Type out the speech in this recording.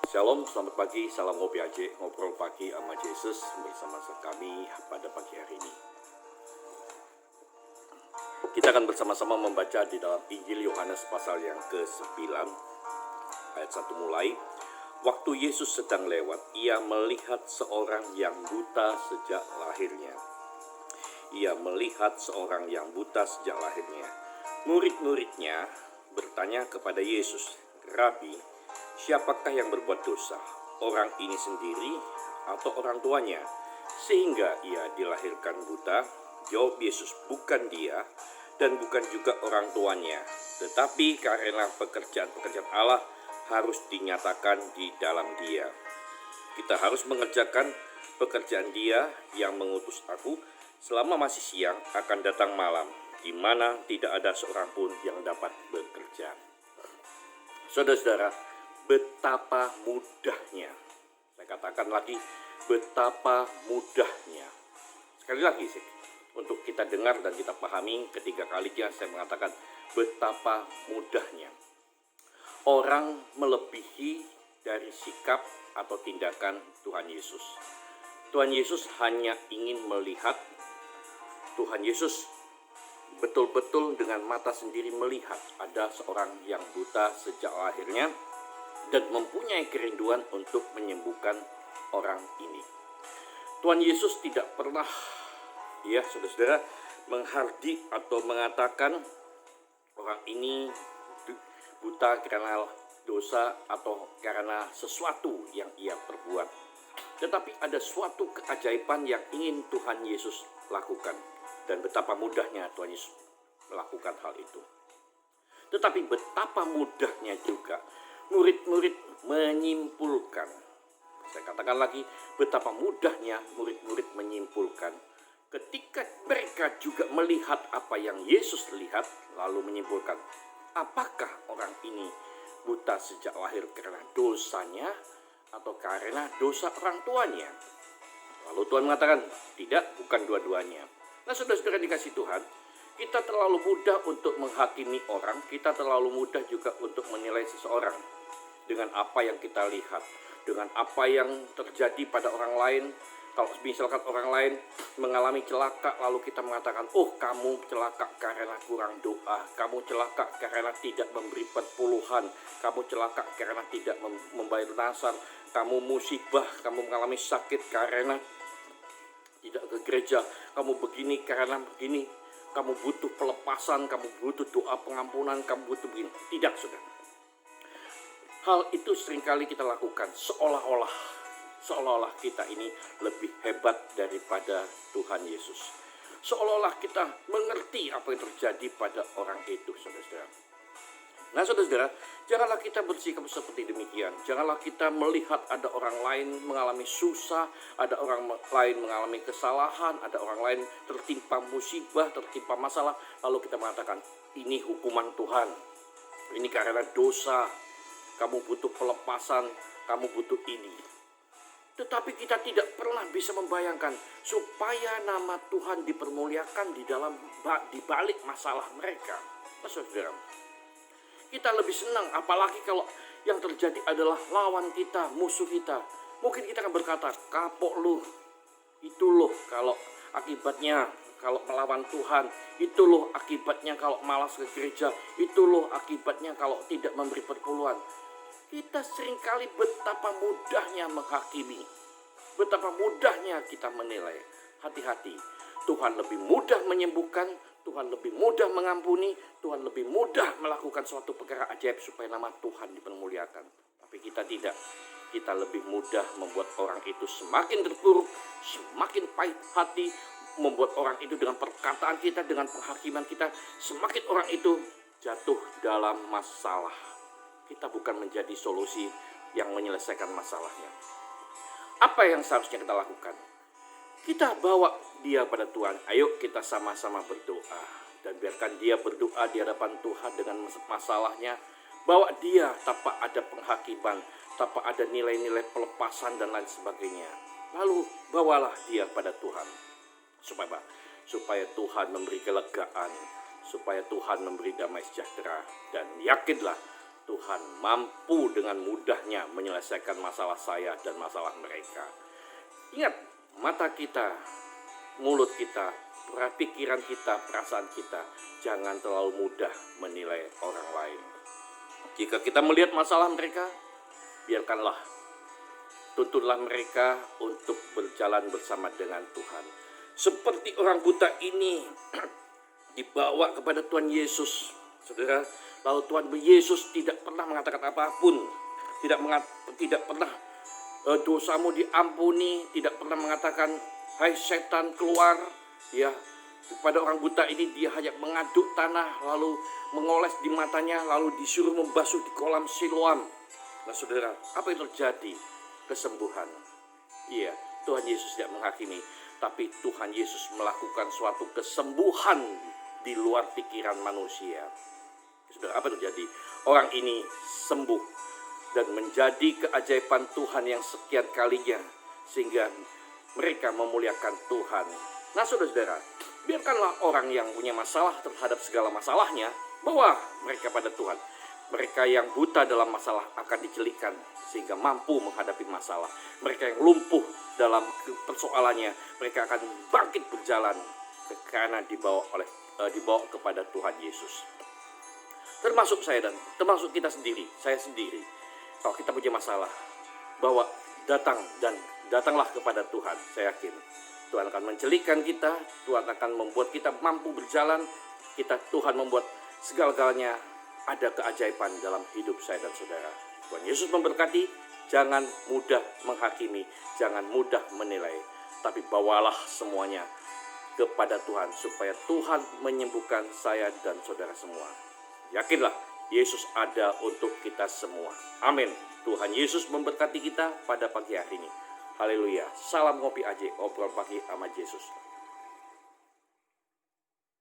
Shalom, selamat pagi, salam ngopi aja, ngobrol pagi sama Yesus bersama kami pada pagi hari ini. Kita akan bersama-sama membaca di dalam Injil Yohanes pasal yang ke-9, ayat 1 mulai. Waktu Yesus sedang lewat, ia melihat seorang yang buta sejak lahirnya. Ia melihat seorang yang buta sejak lahirnya. Murid-muridnya bertanya kepada Yesus, "Rabi, siapakah yang berbuat dosa, orang ini sendiri atau orang tuanya, sehingga ia dilahirkan buta?" Jawab Yesus, "Bukan dia dan bukan juga orang tuanya, tetapi karena pekerjaan-pekerjaan Allah harus dinyatakan di dalam dia. Kita harus mengerjakan pekerjaan Dia yang mengutus aku. Selama masih siang akan datang malam, di mana tidak ada seorang pun yang dapat bekerja." Saudara-saudara, betapa mudahnya, saya katakan lagi, betapa mudahnya. Sekali lagi sih, untuk kita dengar dan kita pahami, ketiga kalinya saya mengatakan betapa mudahnya orang melebihi dari sikap atau tindakan Tuhan Yesus. Tuhan Yesus hanya ingin melihat, Tuhan Yesus betul-betul dengan mata sendiri melihat ada seorang yang buta sejak lahirnya dan mempunyai kerinduan untuk menyembuhkan orang ini. Tuhan Yesus tidak pernah, ya saudara-saudara, menghardik atau mengatakan orang ini buta karena dosa atau karena sesuatu yang ia perbuat. Tetapi ada suatu keajaiban yang ingin Tuhan Yesus lakukan. Dan betapa mudahnya Tuhan Yesus melakukan hal itu. Tetapi betapa mudahnya juga murid-murid menyimpulkan. Saya katakan lagi, betapa mudahnya murid-murid menyimpulkan. Ketika mereka juga melihat apa yang Yesus lihat, lalu menyimpulkan, apakah orang ini buta sejak lahir karena dosanya atau karena dosa orang tuanya? Lalu Tuhan mengatakan, tidak, bukan dua-duanya. Nah, saudara-saudara dikasih Tuhan, kita terlalu mudah untuk menghakimi orang, kita terlalu mudah juga untuk menilai seseorang dengan apa yang kita lihat, dengan apa yang terjadi pada orang lain. Kalau misalkan orang lain mengalami celaka, lalu kita mengatakan, oh kamu celaka karena kurang doa, kamu celaka karena tidak memberi perpuluhan, kamu celaka karena tidak membayar nasar, kamu musibah, kamu mengalami sakit karena tidak ke gereja, kamu begini karena begini, kamu butuh pelepasan, kamu butuh doa pengampunan, kamu butuh begini. Tidak, saudara. Hal itu seringkali kita lakukan seolah-olah kita ini lebih hebat daripada Tuhan Yesus. Seolah-olah kita mengerti apa yang terjadi pada orang itu, saudara-saudara. Nah, saudara-saudara, janganlah kita bersikap seperti demikian. Janganlah kita melihat ada orang lain mengalami susah, ada orang lain mengalami kesalahan, ada orang lain tertimpa musibah, tertimpa masalah, lalu kita mengatakan, ini hukuman Tuhan, ini karena dosa, kamu butuh pelepasan, kamu butuh ini. Tetapi kita tidak pernah bisa membayangkan supaya nama Tuhan dipermuliakan di balik masalah mereka. Nah, saudara, kita lebih senang, apalagi kalau yang terjadi adalah lawan kita, musuh kita. Mungkin kita akan berkata, kapok lu, itu loh kalau akibatnya kalau melawan Tuhan, itu loh akibatnya kalau malas ke gereja, itu loh akibatnya kalau tidak memberi perpuluhan. Kita seringkali betapa mudahnya menghakimi, betapa mudahnya kita menilai. Hati-hati, Tuhan lebih mudah menyembuhkan, Tuhan lebih mudah mengampuni, Tuhan lebih mudah melakukan suatu perkara ajaib supaya nama Tuhan dipermuliakan. Tapi kita tidak. Kita lebih mudah membuat orang itu semakin terpuruk, semakin pahit hati, membuat orang itu dengan perkataan kita, dengan penghakiman kita, semakin orang itu jatuh dalam masalah. Kita bukan menjadi solusi yang menyelesaikan masalahnya. Apa yang seharusnya kita lakukan? Kita bawa dia pada Tuhan. Ayo kita sama-sama berdoa. Dan biarkan dia berdoa di hadapan Tuhan dengan masalahnya. Bawa dia tanpa ada penghakiman, tanpa ada nilai-nilai pelepasan dan lain sebagainya. Lalu bawalah dia pada Tuhan. Supaya Tuhan memberi kelegaan, supaya Tuhan memberi damai sejahtera. Dan yakinlah, Tuhan mampu dengan mudahnya menyelesaikan masalah saya dan masalah mereka. Ingat, mata kita, mulut kita, pikiran kita, perasaan kita, jangan terlalu mudah menilai orang lain. Jika kita melihat masalah mereka, biarkanlah, tuntunlah mereka untuk berjalan bersama dengan Tuhan. Seperti orang buta ini dibawa kepada Tuhan Yesus, saudara. Lalu Tuhan Yesus tidak pernah mengatakan apapun, tidak pernah dosamu diampuni, tidak pernah mengatakan hai setan keluar. Ya, kepada orang buta ini dia hanya mengaduk tanah, lalu mengoles di matanya, lalu disuruh membasuh di kolam Siloam. Nah saudara, apa yang terjadi? Kesembuhan. Iya, Tuhan Yesus tidak menghakimi, tapi Tuhan Yesus melakukan suatu kesembuhan di luar pikiran manusia. Saudara, apa terjadi? Orang ini sembuh dan menjadi keajaiban Tuhan yang sekian kalinya, sehingga mereka memuliakan Tuhan. Nah saudara, biarkanlah orang yang punya masalah terhadap segala masalahnya bawa mereka pada Tuhan. Mereka yang buta dalam masalah akan dicelikkan sehingga mampu menghadapi masalah. Mereka yang lumpuh dalam persoalannya, mereka akan bangkit berjalan karena dibawa kepada Tuhan Yesus. Termasuk saya dan termasuk kita sendiri, saya sendiri. Kalau kita punya masalah, datanglah kepada Tuhan. Saya yakin Tuhan akan mencelikkan kita, Tuhan akan membuat kita mampu berjalan. Tuhan membuat segala-galanya ada keajaiban dalam hidup saya dan saudara. Tuhan Yesus memberkati. Jangan mudah menghakimi, jangan mudah menilai, tapi bawalah semuanya kepada Tuhan supaya Tuhan menyembuhkan saya dan saudara semua. Yakinlah, Yesus ada untuk kita semua. Amin. Tuhan Yesus memberkati kita pada pagi hari ini. Haleluya. Salam ngopi aja, obrol pagi sama Yesus.